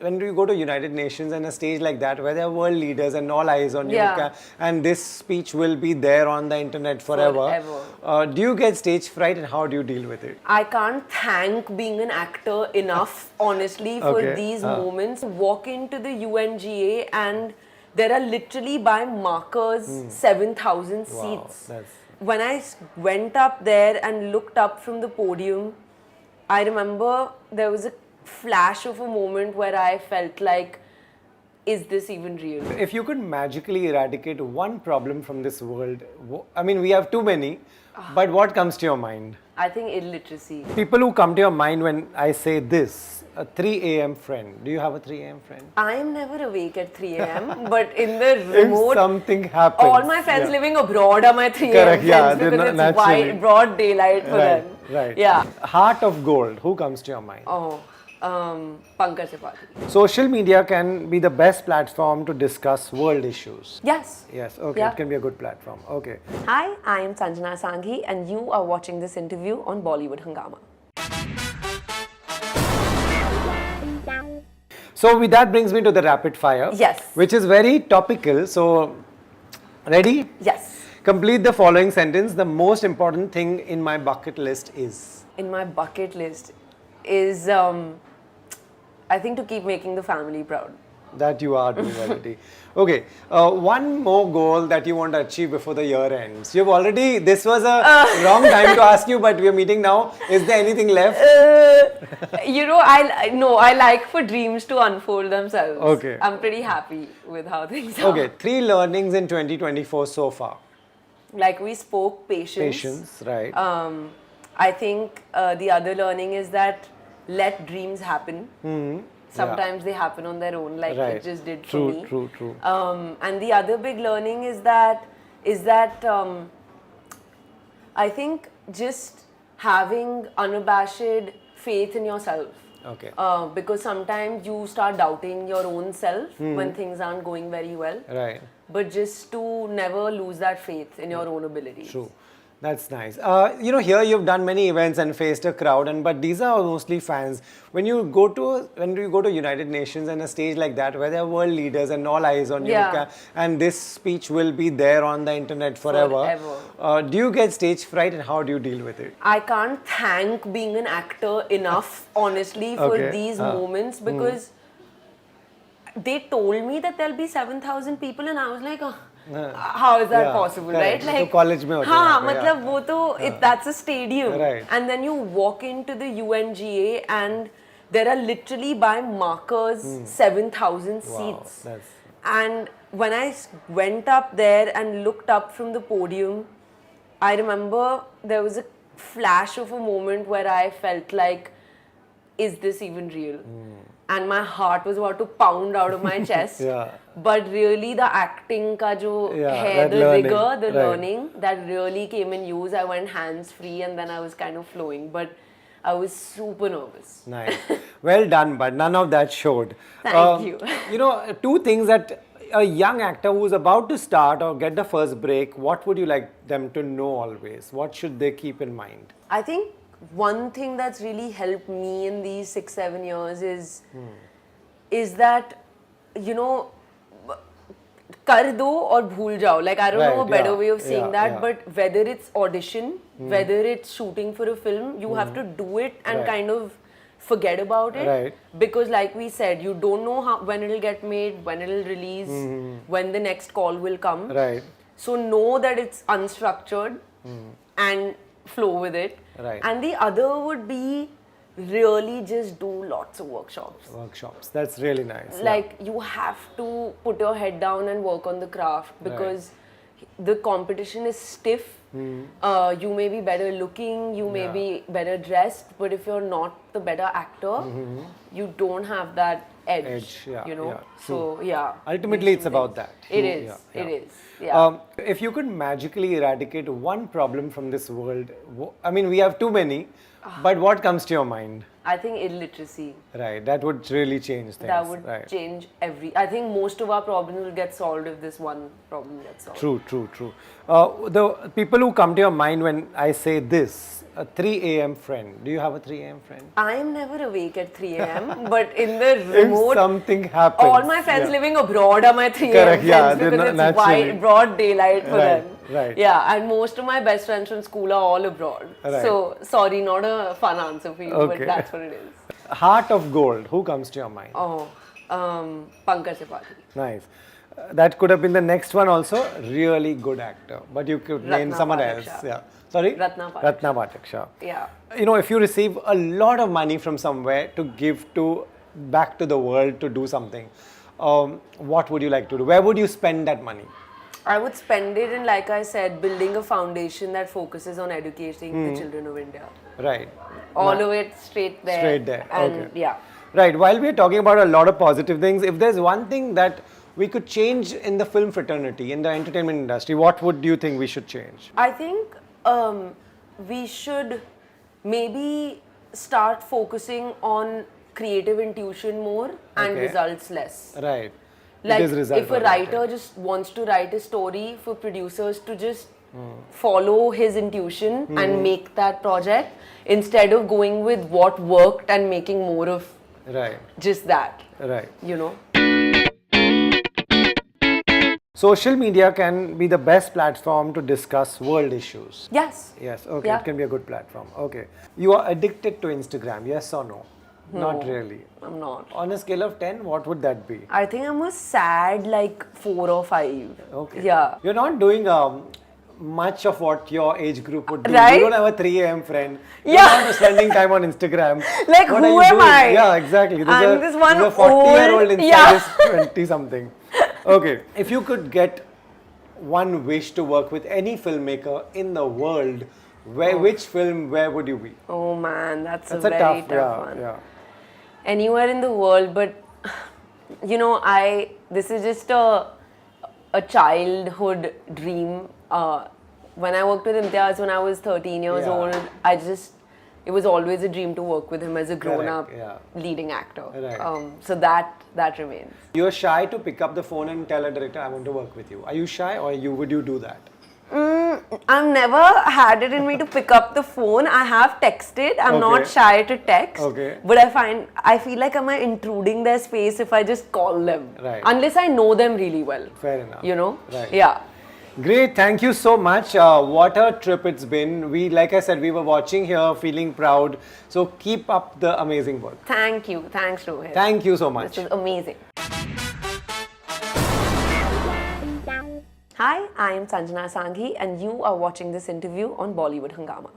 when you go to United Nations and a stage like that where there are world leaders and all eyes on you, and this speech will be there on the internet forever. Do you get stage fright, and how do you deal with it? I can't thank being an actor enough, honestly, for these moments. Walk into the UNGA and there are literally by markers 7,000 seats. When I went up there and looked up from the podium, I remember there was a flash of a moment where I felt like, is this even real? If you could magically eradicate one problem from this world, I mean, we have too many, but what comes to your mind? I think illiteracy. People who come to your mind when I say this, a 3 a.m. friend. Do you have a 3 a.m. friend? I am never awake at 3 a.m. but in the remote, if something happens, all my friends living abroad are my 3 a.m. friends because it's wide, broad daylight for them. Right. Yeah. Heart of gold. Who comes to your mind? Pankaj Tripathi. Social media can be the best platform to discuss world issues. Yes. Yes. Okay. It can be a good platform. Okay. Hi, I am Sanjana Sanghi, and you are watching this interview on Bollywood Hungama. So that brings me to the rapid fire. Yes. Which is very topical. So, ready? Yes. Complete the following sentence. The most important thing in my bucket list is? In my bucket list is, I think, to keep making the family proud. That you are doing already. Okay. One more goal that you want to achieve before the year ends. You've already, this was a wrong time to ask you, but we are meeting now. Is there anything left? You know, I like for dreams to unfold themselves. Okay. I'm pretty happy with how things are. Okay. 3 learnings in 2024 so far. Like we spoke, patience. Patience, right. I think the other learning is that let dreams happen. Sometimes they happen on their own, like it just did for me. True. And the other big learning is that I think just having unabashed faith in yourself. Okay. Because sometimes you start doubting your own self when things aren't going very well. Right. But just to never lose that faith in your own abilities. True. That's nice. You know, here you've done many events and faced a crowd, but these are mostly fans. When you go to United Nations and a stage like that where there are world leaders and all eyes on you, and this speech will be there on the internet forever. Do you get stage fright, and how do you deal with it? I can't thank being an actor enough, honestly, for these moments, because they told me that there'll be 7,000 people, and I was like, how is that possible, right? Like, college mein that's a stadium. Right. And then you walk into the UNGA and there are literally by markers 7,000 seats. And when I went up there and looked up from the podium, I remember there was a flash of a moment where I felt like, is this even real? And my heart was about to pound out of my chest. But really the acting ka jo hai, the rigor, the learning, that really came in use. I went hands-free and then I was kind of flowing. But I was super nervous. Nice. Well done, but none of that showed. Thank you. You know, 2 things that a young actor who's about to start or get the first break, what would you like them to know always? What should they keep in mind? I think one thing that's really helped me in these 6-7 years is that, you know, kar do or bhool jao. Like, I don't know a better way of saying that, but whether it's audition, whether it's shooting for a film, you have to do it and kind of forget about it. Because like we said, you don't know when it'll get made, when it'll release, when the next call will come. So know that it's unstructured and flow with it. And the other would be really just do lots of workshops. That's really nice. Like you have to put your head down and work on the craft, because the competition is stiff. You may be better looking, you may be better dressed, but if you're not the better actor, you don't have that edge, you know. So ultimately it's about that. It is. If you could magically eradicate one problem from this world, I mean, we have too many, but what comes to your mind? I think illiteracy. Right, that would really change things. That would right. change I think most of our problems will get solved if this one problem gets solved. True. The people who come to your mind when I say this, a 3 a.m. friend. Do you have a 3 a.m. friend? I am never awake at 3 a.m. but in the remote, If something happens. all my friends living abroad are my 3 a.m. Correct, yeah, friends because it's naturally. broad daylight for them. Right. Yeah, and most of my best friends from school are all abroad. Right. So, sorry, not a fun answer for you, Okay. but that's what it is. Heart of gold. Who comes to your mind? Oh, Pankaj Tripathi. Nice. That could have been the next one also. Really good actor. But you could name Ratna someone Pathak else. Shah. Yeah. Sorry? Ratna Pathak Ratna Pathak Shah. Yeah. You know, if you receive a lot of money from somewhere to give to back to the world to do something, what would you like to do? Where would you spend that money? I would spend it in, like I said, building a foundation that focuses on educating the children of India. Right. All of it straight there. Straight there. And Okay. yeah. Right. While we are talking about a lot of positive things, if there's one thing that we could change in the film fraternity, in the entertainment industry, what would you think we should change? I think we should maybe start focusing on creative intuition more and Okay. results less. Right. Like it is result if a oriented. writer just wants to write a story, for producers to just follow his intuition and make that project instead of going with what worked and making more of Right. just that, Right. you know. Social media can be the best platform to discuss world issues. Yes. Yes, okay, Yeah. it can be a good platform. Okay. You are addicted to Instagram, yes or no? Not really. I'm not. On a scale of 10, what would that be? I think I'm a sad like 4 or 5. Okay. Yeah. You're not doing much of what your age group would do. Right? You don't have a 3 a.m. friend. Yeah. You're not spending time on Instagram. Like, What who are you am doing? I? Yeah, exactly. I'm this one there's a 40-year-old old- inside yeah. is 20-something. Okay. If you could get one wish to work with any filmmaker in the world, which film, where would you be? Oh man, that's a That's a very tough, one. yeah. Anywhere in the world, but you know, this is just a childhood dream. When I worked with Imtiaz when I was 13 years Yeah. old, it was always a dream to work with him as a grown-up yeah. leading actor. Right. So that remains. You're shy to pick up the phone and tell a director, I want to work with you. Are you shy or would you do that? I've never had it in me to pick up the phone. I have texted. I'm Okay. not shy to text. Okay. But I feel like I'm intruding their space if I just call them. Right. Unless I know them really well. Fair enough. You know? Right. Yeah. Great, thank you so much. What a trip it's been. Like I said, we were watching here, feeling proud. So keep up the amazing work. Thank you. Thanks, Rohit. Thank you so much. This is amazing. Hi, I am Sanjana Sanghi and you are watching this interview on Bollywood Hungama.